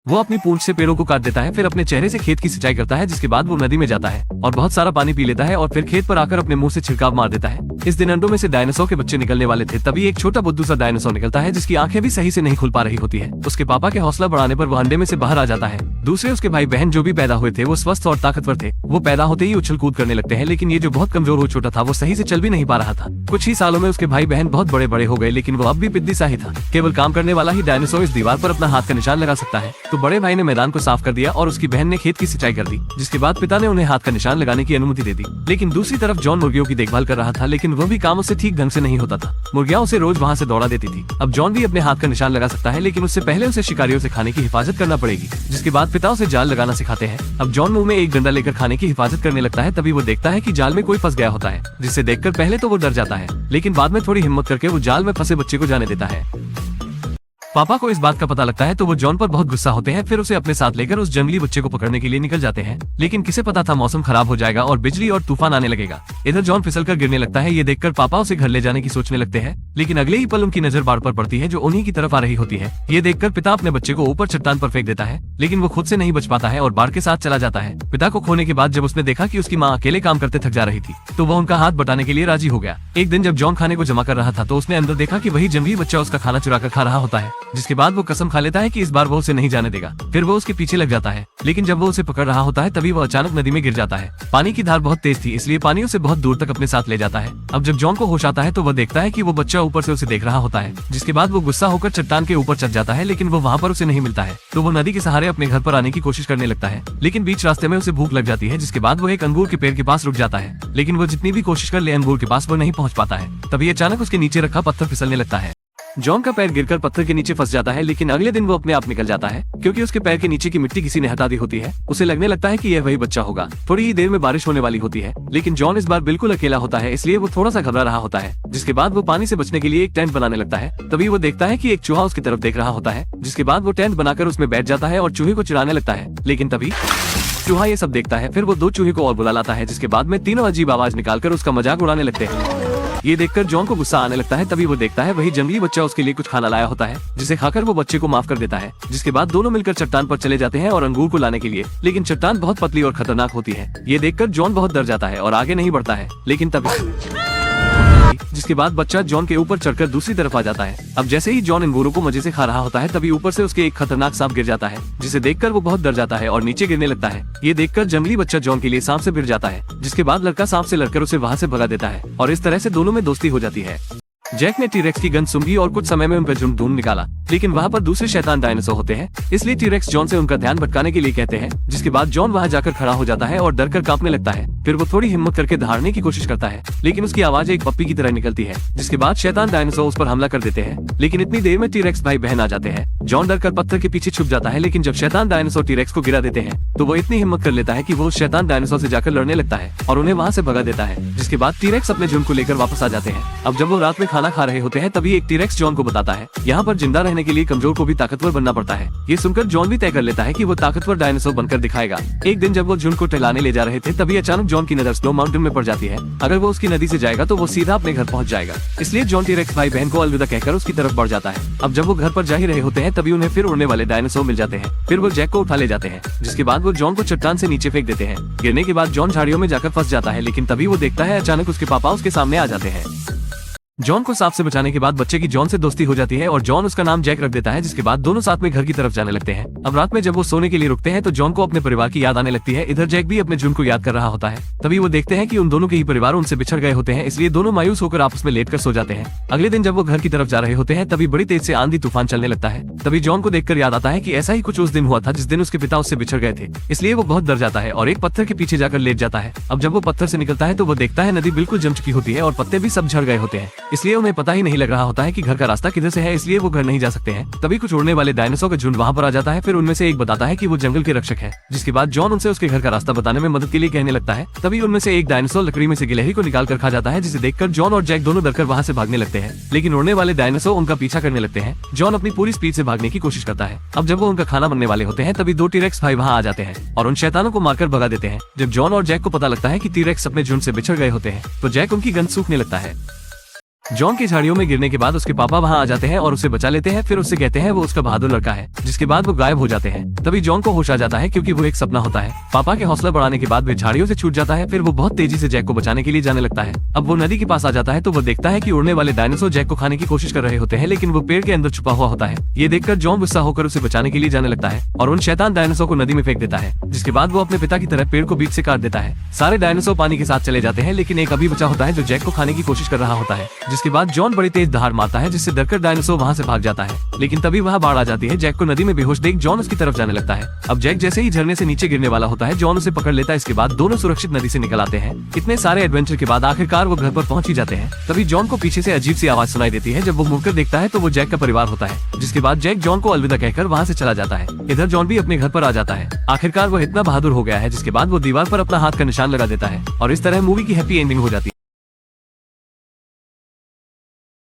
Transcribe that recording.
वो अपनी पूंछ से पेड़ों को काट देता है, फिर अपने चेहरे से खेत की सिंचाई करता है, जिसके बाद वो नदी में जाता है और बहुत सारा पानी पी लेता है और फिर खेत पर आकर अपने मुंह से छिड़काव मार देता है। इस दिन अंडों में से डायनासोर के बच्चे निकलने वाले थे, तभी एक छोटा बुद्धू सा डायनासोर निकलता है जिसकी आंखें भी सही से नहीं खुल पा रही होती है। उसके पापा के हौसला बढ़ाने पर वो अंडे में से बाहर आ जाता है। दूसरे उसके भाई बहन जो भी पैदा हुए थे वो स्वस्थ और ताकतवर थे। वो पैदा होते ही उछल कूद करने लगते हैं, लेकिन ये जो बहुत कमजोर हो छोटा था वो सही से चल भी नहीं पा रहा था। कुछ ही सालों में उसके भाई बहन बहुत बड़े बड़े हो गए, लेकिन वो अब भी पिद्दी सा ही था। केवल काम करने वाला ही डायनासोर इस दीवार पर अपना हाथ का निशान लगा सकता है। तो बड़े भाई ने मैदान को साफ कर दिया और उसकी बहन ने खेत की सिंचाई कर दी, जिसके बाद पिता ने उन्हें हाथ का निशान लगाने की अनुमति दे दी। लेकिन दूसरी तरफ जॉन मुर्गियों की देखभाल कर रहा था, लेकिन वह भी काम उससे ठीक ढंग से नहीं होता था। मुर्गियां उसे रोज वहाँ से दौड़ा देती थी। अब जॉन भी अपने हाथ का निशान लगा सकता है, लेकिन उससे पहले उसे शिकारियों से खाने की हिफाजत करना पड़ेगी, जिसके बाद पिता उसे जाल लगाना सिखाते हैं। अब जॉन मुंह में एक डंडा लेकर खाने की हिफाजत करने लगता है, तभी वो देखता है कि जाल में कोई फंस गया होता है, जिसे देखकर पहले तो वो डर जाता है, लेकिन बाद में थोड़ी हिम्मत करके वो जाल में फंसे बच्चे को जाने देता है। पापा को इस बात का पता लगता है तो वो जॉन पर बहुत गुस्सा होते हैं, फिर उसे अपने साथ लेकर उस जंगली बच्चे को पकड़ने के लिए निकल जाते हैं। लेकिन किसे पता था मौसम खराब हो जाएगा और बिजली और तूफान आने लगेगा। इधर जॉन फिसलकर गिरने लगता है। ये देखकर पापा उसे घर ले जाने की सोचने लगते हैं, लेकिन अगले ही पल उनकी नजर बाढ़ पर पड़ती है जो उन्हीं की तरफ आ रही होती है। ये देखकर पिता अपने बच्चे को ऊपर चट्टान पर फेंक देता है, लेकिन वो खुद से नहीं बच पाता है और बाढ़ के साथ चला जाता है। पिता को खोने के बाद जब उसने देखा कि उसकी माँ अकेले काम करते थक जा रही थी, तो वह उनका हाथ बटाने के लिए राजी हो गया। एक दिन जब जॉन खाने को जमा कर रहा था तो उसने अंदर देखा कि वही जंगली बच्चा उसका खाना चुरा कर खा रहा होता है, जिसके बाद वो कसम खा लेता है कि इस बार वो उसे नहीं जाने देगा। फिर वो उसके पीछे लग जाता है, लेकिन जब वो उसे पकड़ रहा होता है तभी वो अचानक नदी में गिर जाता है। पानी की धार बहुत तेज थी, इसलिए पानी उसे बहुत दूर तक अपने साथ ले जाता है। अब जब जॉन को होश आता है तो वह देखता है कि वो बच्चा ऊपर से उसे देख रहा होता है, जिसके बाद वो गुस्सा होकर चट्टान के ऊपर चढ़ जाता है, लेकिन वो वहाँ पर उसे नहीं मिलता है। तो वो नदी के सहारे अपने घर पर आने की कोशिश करने लगता है, लेकिन बीच रास्ते में उसे भूख लग जाती है, जिसके बाद वो एक अंगूर के पेड़ के पास रुक जाता है। लेकिन वो जितनी भी कोशिश कर ले अंगूर के पास वो नहीं पहुँच पाता है। तभी अचानक उसके नीचे रखा पत्थर फिसलने लगता है। जॉन का पैर गिरकर पत्थर के नीचे फंस जाता है, लेकिन अगले दिन वो अपने आप निकल जाता है, क्योंकि उसके पैर के नीचे की मिट्टी किसी ने हटा दी होती है। उसे लगने लगता है कि यह वही बच्चा होगा। थोड़ी ही देर में बारिश होने वाली होती है, लेकिन जॉन इस बार बिल्कुल अकेला होता है, इसलिए वो थोड़ा सा घबरा रहा होता है। जिसके बाद वो पानी से बचने के लिए एक टेंट बनाने लगता है। तभी वो देखता है कि एक चूहा उसकी तरफ देख रहा होता है, जिसके बाद वो टेंट बनाकर उसमें बैठ जाता है और चूहे को चिढ़ाने लगता है। लेकिन तभी चूहा ये सब देखता है, फिर वो दो चूहे को और बुला लाता है, जिसके बाद में तीनों अजीब आवाज निकालकर उसका मजाक उड़ाने लगते हैं। ये देखकर जॉन को गुस्सा आने लगता है। तभी वो देखता है वही जंगली बच्चा उसके लिए कुछ खाना लाया होता है, जिसे खाकर वो बच्चे को माफ कर देता है। जिसके बाद दोनों मिलकर चट्टान पर चले जाते हैं और अंगूर को लाने के लिए, लेकिन चट्टान बहुत पतली और खतरनाक होती है। ये देखकर जॉन बहुत डर जाता है और आगे नहीं बढ़ता है। लेकिन तभी जिसके बाद बच्चा जॉन के ऊपर चढ़कर दूसरी तरफ आ जाता है। अब जैसे ही जॉन अंगूरों को मजे से खा रहा होता है, तभी ऊपर से उसके एक खतरनाक सांप गिर जाता है, जिसे देखकर वो बहुत डर जाता है और नीचे गिरने लगता है। ये देखकर जंगली बच्चा जॉन के लिए सांप से भिड़ जाता है, जिसके बाद लड़का सांप से लड़कर उसे वहाँ से भगा देता है और इस तरह से दोनों में दोस्ती हो जाती है। जैक ने टीरेक्स की गन सूंघी और कुछ समय में उन पर झुंड ढूंढ निकाला, लेकिन वहाँ पर दूसरे शैतान डायनासोर होते हैं, इसलिए टीरेक्स जॉन से उनका ध्यान भटकाने के लिए कहते हैं। जिसके बाद जॉन वहाँ जाकर खड़ा हो जाता है और डर कर कांपने लगता है। फिर वो थोड़ी हिम्मत करके दहाड़ने की कोशिश करता है, लेकिन उसकी आवाज एक पप्पी की तरह निकलती है। जिसके बाद शैतान डायनासोर उस पर हमला कर देते हैं, लेकिन इतनी देर में टीरेक्स भाई बहन आ जाते हैं। जॉन डर कर पत्थर के पीछे छुप जाता है, लेकिन जब शैतान डायनासोर टीरेक्स को गिरा देते हैं तो वो इतनी हिम्मत कर लेता है कि वो शैतान डायनासोर से जाकर लड़ने लगता है और उन्हें वहाँ से भगा देता है। जिसके बाद टीरेक्स अपने झुंड को लेकर वापस आ जाते हैं। अब जब वो रात में खाना खा रहे होते हैं तभी एक टीरेक्स जॉन को बताता है यहाँ पर जिंदा रहने के लिए कमजोर को भी ताकतवर बनना पड़ता है। ये सुनकर जॉन भी तय कर लेता है कि वो ताकतवर डायनासोर बनकर दिखाएगा। एक दिन जब वो झुंड को टहलाने ले जा रहे थे तभी अचानक जॉन की नजर स्नो माउंटेन में पड़ जाती है। अगर वो उसकी नदी से जाएगा तो वो सीधा अपने घर पहुंच जाएगा, इसलिए जॉन टीरेक्स भाई बहन को अलविदा कहकर उसकी तरफ बढ़ जाता है। अब जब वो घर पर जा ही रहे होते हैं तभी उन्हें फिर उड़ने वाले डायनासोर मिल जाते हैं। फिर वो जैक को उठा ले जाते हैं, जिसके बाद वो जॉन को चट्टान से नीचे फेंक देते हैं। गिरने के बाद जॉन झाड़ियों में जाकर फंस जाता है, लेकिन तभी वो देखता है अचानक उसके पापा उसके सामने आ जाते हैं। जॉन को सांप से बचाने के बाद बच्चे की जॉन से दोस्ती हो जाती है और जॉन उसका नाम जैक रख देता है। जिसके बाद दोनों साथ में घर की तरफ जाने लगते हैं। अब रात में जब वो सोने के लिए रुकते हैं तो जॉन को अपने परिवार की याद आने लगती है। इधर जैक भी अपने झुंड को याद कर रहा होता है। तभी वो देखते हैं कि उन दोनों के ही परिवार उनसे बिछड़ गए होते हैं, इसलिए दोनों मायूस होकर आपस में लेटकर सो जाते हैं। अगले दिन जब वो घर की तरफ जा रहे होते हैं तभी बड़ी तेज से आंधी तूफान चलने लगता है। तभी जॉन को देखकर याद आता है कि ऐसा ही कुछ उस दिन हुआ था जिस दिन उसके पिता उससे बिछड़ गए थे, इसलिए वो बहुत डर जाता है और एक पत्थर के पीछे जाकर लेट जाता है। अब जब वो पत्थर से निकलता है तो वो देखता है नदी बिल्कुल जम चुकी होती है और पत्ते भी सब झड़ गए होते हैं, इसलिए उन्हें पता ही नहीं लग रहा होता है कि घर का रास्ता किधर से है, इसलिए वो घर नहीं जा सकते हैं। तभी कुछ उड़ने वाले डायनासोर का झुंड वहाँ पर आ जाता है। फिर उनमें से एक बताता है कि वो जंगल के रक्षक है। जिसके बाद जॉन उनसे उसके घर का रास्ता बताने में मदद के लिए कहने लगता है। तभी उनमें से एक डायनासोर लकड़ी में से गिलहरी को निकाल कर खा जाता है, जिसे देखकर जॉन और जैक दोनों डरकर वहाँ से भागने लगते हैं, लेकिन उड़ने वाले डायनासोर उनका पीछा करने लगते हैं। जॉन अपनी पूरी स्पीड से भागने की कोशिश करता है। अब जब वो उनका खाना बनने वाले होते हैं तभी दो टीरेक्स भाई वहाँ आ जाते हैं और उन शैतानों को मारकर भगा देते हैं। जब जॉन और जैक को पता लगता है कि टीरेक्स अपने झुंड से बिछड़ गए होते हैं तो जैक उनकी गन सूखने लगता है। जॉन के झाड़ियों में गिरने के बाद उसके पापा वहाँ आ जाते हैं और उसे बचा लेते हैं। फिर उससे कहते हैं वो उसका बहादुर लड़का है, जिसके बाद वो गायब हो जाते हैं। तभी जॉन को होश आ जाता है क्योंकि वो एक सपना होता है। पापा के हौसला बढ़ाने के बाद वे झाड़ियों से छूट जाता है। फिर वो बहुत तेजी से जैक को बचाने के लिए जाने लगता है। अब वो नदी के पास आ जाता है तो वो देखता है कि उड़ने वाले डायनासोर जैक को खाने की कोशिश कर रहे होते हैं, लेकिन वो पेड़ के अंदर छुपा हुआ होता है। ये देखकर जॉन गुस्सा होकर उसे बचाने के लिए जाने लगता है और उन शैतान डायनासोर को नदी में फेंक देता है, जिसके बाद वो अपने पिता की तरह पेड़ को बीच से काट देता है। सारे डायनासोर पानी के साथ चले जाते हैं, लेकिन एक अभी बचा होता है जो जैक को खाने की कोशिश कर रहा होता है। जिसके बाद जॉन बड़ी तेज दहाड़ मारता है, जिससे डरकर डायनासोर वहाँ से भाग जाता है। लेकिन तभी वहाँ बाढ़ आ जाती है। जैक को नदी में बेहोश देख जॉन उसकी तरफ जाने लगता है। अब जैक जैसे ही झरने से नीचे गिरने वाला होता है, जॉन उसे पकड़ लेता है। इसके बाद दोनों सुरक्षित नदी से निकल आते हैं। इतने सारे एडवेंचर के बाद आखिरकार वो घर पर पहुंच ही जाते हैं। तभी जॉन को पीछे से अजीब सी आवाज सुनाई देती है। जब वो मुड़कर देखता है तो वो जैक का परिवार होता है। जिसके बाद जैक जॉन को अलविदा कहकर वहाँ से चला जाता है। इधर जॉन भी अपने घर पर आ जाता है। आखिरकार वो इतना बहादुर हो गया है, जिसके बाद वो दीवार पर अपना हाथ का निशान लगा देता है और इस तरह मूवी की हैप्पी एंडिंग हो जाती है।